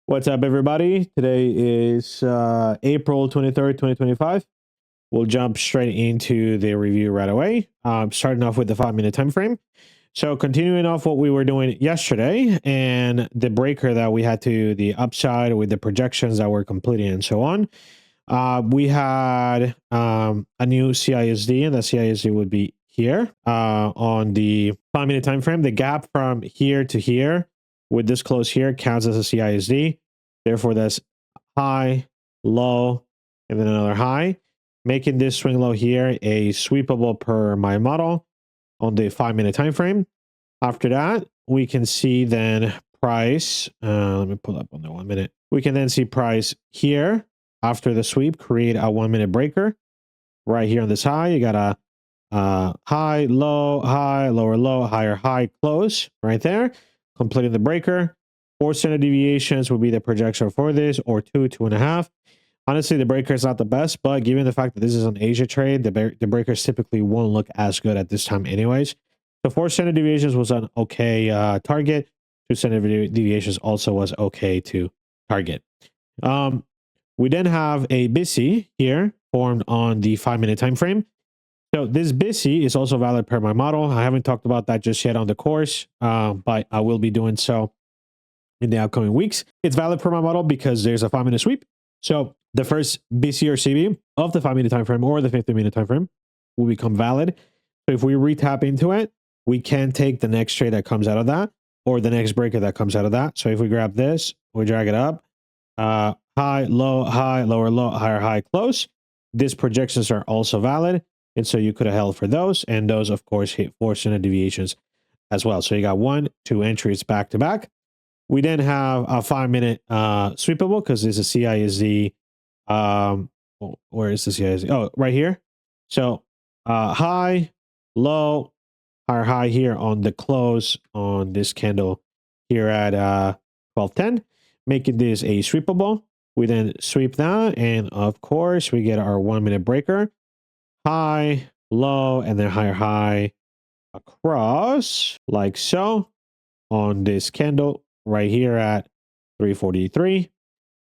What's up, everybody? Today is April 23rd, 2025. We'll jump straight into the review right away, starting off with the 5-minute time frame. So continuing off what we were doing yesterday and the breaker that we had to the upside with the projections that were completing and so on. We had a new CISD, and the CISD would be here on the 5-minute time frame. The gap from here to here with this close here counts as a CISD. Therefore, that's high, low, and then another high, making this swing low here a sweepable per my model on the 5-minute time frame. After that, we can see then price. Let me pull up on the 1 minute. We can then see price here after the sweep, create a 1-minute breaker right here on this high. You got a high, lower low, higher high, close right there, completing the breaker. 4 standard deviations would be the projection for this, or 2.5. Honestly, the breaker is not the best, but given the fact that this is an Asia trade, the breakers typically won't look as good at this time anyways. So 4 standard deviations was an okay target. 2 standard deviations also was okay to target. We then have a BISI here formed on the 5-minute time frame. So this BISI is also valid per my model. I haven't talked about that just yet on the course, but I will be doing so in the upcoming weeks. It's valid per my model because there's a 5-minute sweep. So the first BC or CB of the 5-minute time frame or the 15-minute time frame will become valid. So if we retap into it, we can take the next trade that comes out of that or the next breaker that comes out of that. So if we grab this, we drag it up, high, lower low, higher high, close. These projections are also valid. And so you could have held for those. And those, of course, hit 4 standard deviations as well. So you got 1, 2 entries back to back. We then have a 5-minute sweepable because there's a CISD. Where is the CISD? Oh, right here. So high, low, higher high here on the close on this candle here at 1210, making this a sweepable. We then sweep that, and of course we get our 1-minute breaker, high, low, and then higher high across like so on this candle right here at 343.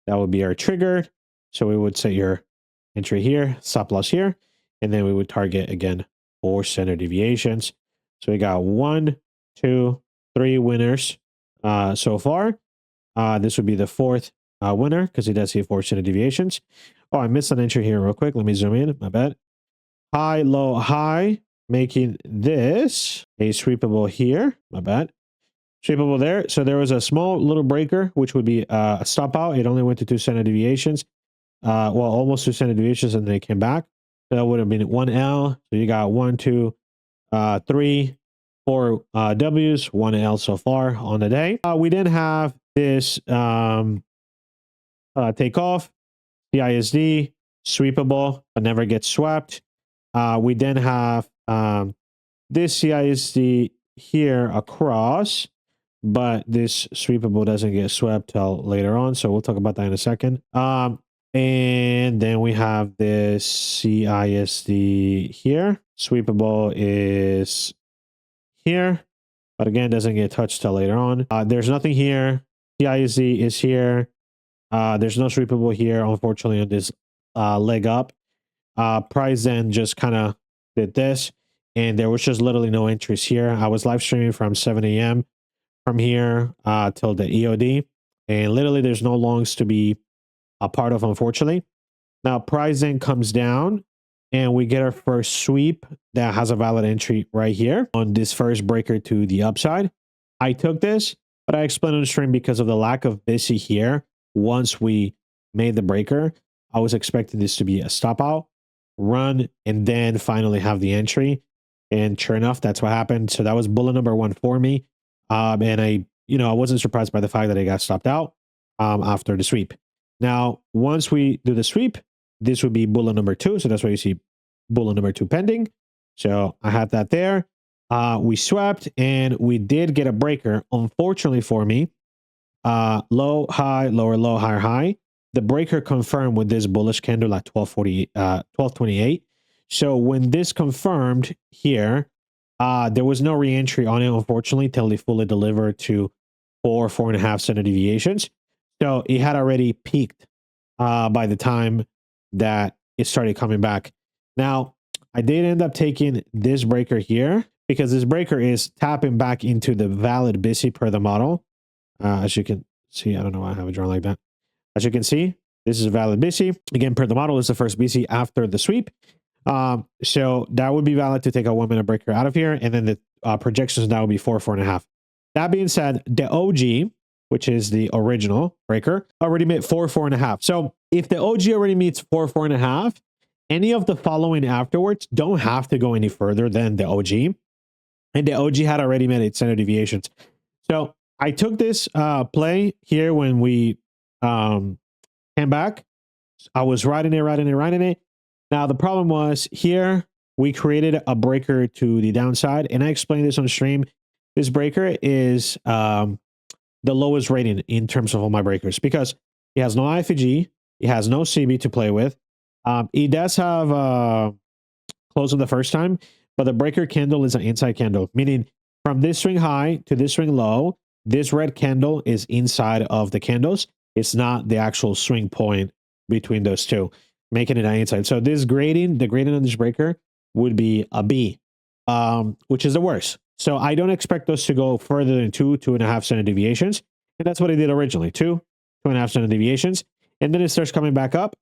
That would be our trigger. So we would set your entry here, stop loss here, and then we would target again 4 standard deviations. So we got 1, 2, 3 winners so far. This would be the 4th winner because it does see 4 standard deviations. Oh, I missed an entry here real quick. Let me zoom in. My bad. High, low, high, making this a sweepable here. My bad. Sweepable there. So there was a small little breaker, which would be a stop out. It only went to 2 standard deviations. Well, almost 2 standard deviations, and then it came back. So that would have been 1L. So you got 1, 2, 3, 4 W's, 1 L so far on the day. We then have this takeoff, CISD, sweepable, but never gets swept. We then have this CISD here across, but this sweepable doesn't get swept till later on. So we'll talk about that in a second. And then we have this CISD here. Sweepable is here, but again, doesn't get touched till later on. There's nothing here. CISD is here. There's no sweepable here, unfortunately, on this leg up. Price then just kind of did this, and there was just literally no entries here. I was live streaming from 7 a.m. from here till the EOD, and literally there's no longs to be a part of, unfortunately. Now price then comes down, and we get our first sweep that has a valid entry right here on this first breaker to the upside. I took this, but I explained on the stream because of the lack of BISI here. Once we made the breaker, I was expecting this to be a stop out, run, and then finally have the entry. And sure enough, that's what happened. So that was bullet number 1 for me. And I wasn't surprised by the fact that it got stopped out after the sweep. Now, once we do the sweep, this would be bullet number 2. So that's why you see bullet number 2 pending. So I had that there. We swept, and we did get a breaker. Unfortunately for me, low, high, lower, low, higher, high. The breaker confirmed with this bullish candle at 1228. So when this confirmed here, there was no re-entry on it, unfortunately, till they fully delivered to 4.5 standard deviations. So it had already peaked by the time that it started coming back. Now, I did end up taking this breaker here because this breaker is tapping back into the valid busy per the model. As you can see, I don't know why I have it drawn like that. As you can see, this is a valid busy. Again, per the model is the first busy after the sweep. So that would be valid to take a 1 minute breaker out of here. And then the projections now would be 4.5. That being said, the OG, which is the original breaker, already made 4.5. So if the OG already meets 4.5, any of the following afterwards don't have to go any further than the OG. And the OG had already made its standard deviations. So I took this play here when we came back. I was riding it. Now, the problem was here, we created a breaker to the downside. And I explained this on stream. This breaker is the lowest rating in terms of all my breakers because it has no IFG. It has no CB to play with. It does have close on the first time, but the breaker candle is an inside candle, meaning from this swing high to this swing low, this red candle is inside of the candles. It's not the actual swing point between those two, making it an inside. So this grading, the grading on this breaker would be a B, which is the worst. So I don't expect those to go further than 2.5 standard deviations. And that's what I did originally, 2.5 standard deviations. And then it starts coming back up.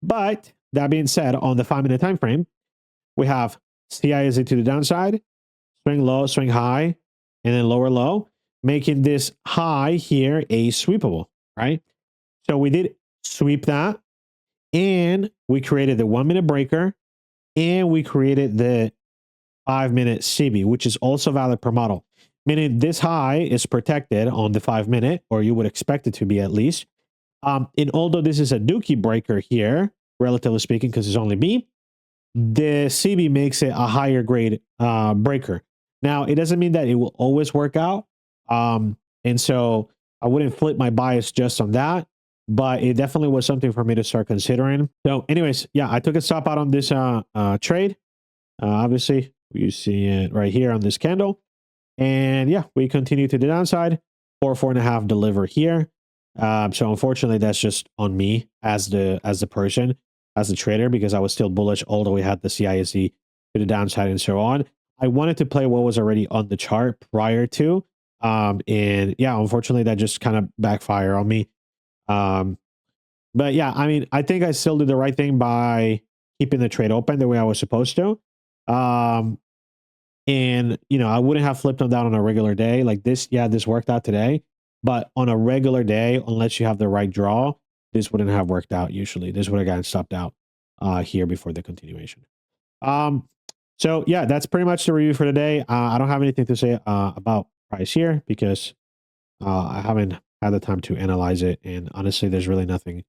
But that being said, on the 5 minute time frame, we have CISD to the downside, swing low, swing high, and then lower low, making this high here a sweepable, right? So we did sweep that, and we created the 1 minute breaker, and we created the 5 minute CB, which is also valid per model, meaning this high is protected on the 5 minute, or you would expect it to be at least. And although this is a dookie breaker here, relatively speaking, because it's only B, the CB makes it a higher grade breaker. Now, it doesn't mean that it will always work out. And so I wouldn't flip my bias just on that, but it definitely was something for me to start considering. So anyways, yeah, I took a stop out on this trade. Obviously, you see it right here on this candle. And yeah, we continue to the downside, 4.5 deliver here. So unfortunately, that's just on me as the person, as the trader, because I was still bullish, although we had the CISD to the downside and so on. I wanted to play what was already on the chart prior to, and yeah, unfortunately, that just kind of backfired on me. But yeah, I mean, I think I still did the right thing by keeping the trade open the way I was supposed to. And you know, I wouldn't have flipped on that on a regular day like this. Yeah, this worked out today. But on a regular day, unless you have the right draw, this wouldn't have worked out usually. This would have gotten stopped out here before the continuation. So yeah, that's pretty much the review for today. I don't have anything to say about price here because I haven't had the time to analyze it. And honestly, there's really nothing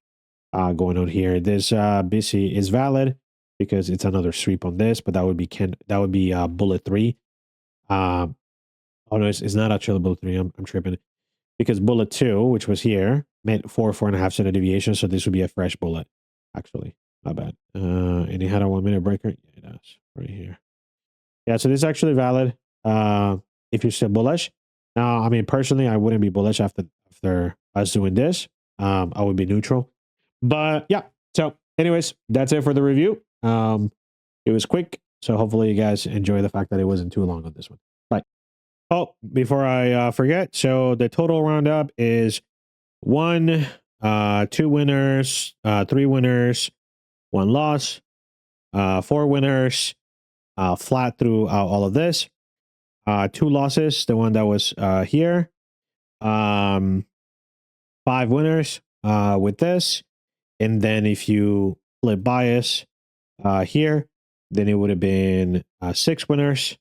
going on here. This BC is valid because it's another sweep on this, but that would be bullet 3. Oh no, it's not actually bullet 3. I'm tripping. Because bullet 2, which was here, made 4.5 standard deviations. So this would be a fresh bullet, actually. My bad. And it had a 1 minute breaker. Yeah, it does. Right here. Yeah, so this is actually valid if you're still bullish. Now, I mean, personally, I wouldn't be bullish after us doing this. I would be neutral. But yeah, so anyways, that's it for the review. It was quick. So hopefully you guys enjoy the fact that it wasn't too long on this one. Bye. Oh, before I forget, so the total roundup is 1, 2 winners, 3 winners, 1 loss, 4 winners, flat through all of this, 2 losses, the one that was here, 5 winners with this, and then if you flip bias here, then it would have been 6 winners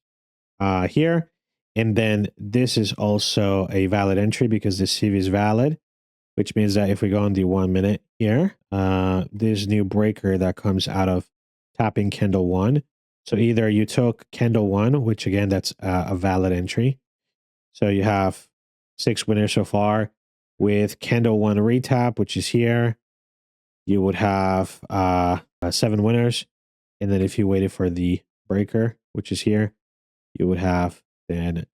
here. And then this is also a valid entry because the CV is valid, which means that if we go on the 1 minute here, this new breaker that comes out of tapping candle 1. So either you took candle 1, which again, that's a valid entry. So you have 6 winners so far. With candle 1 retap, which is here, you would have 7 winners. And then if you waited for the breaker, which is here, you would have then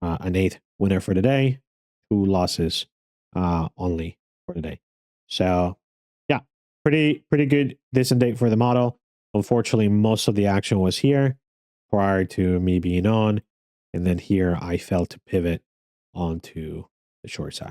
an 8th winner for the day, 2 losses only. for the day. So yeah, pretty good decent day for the model. Unfortunately, most of the action was here prior to me being on, and then here I failed to pivot onto the short side.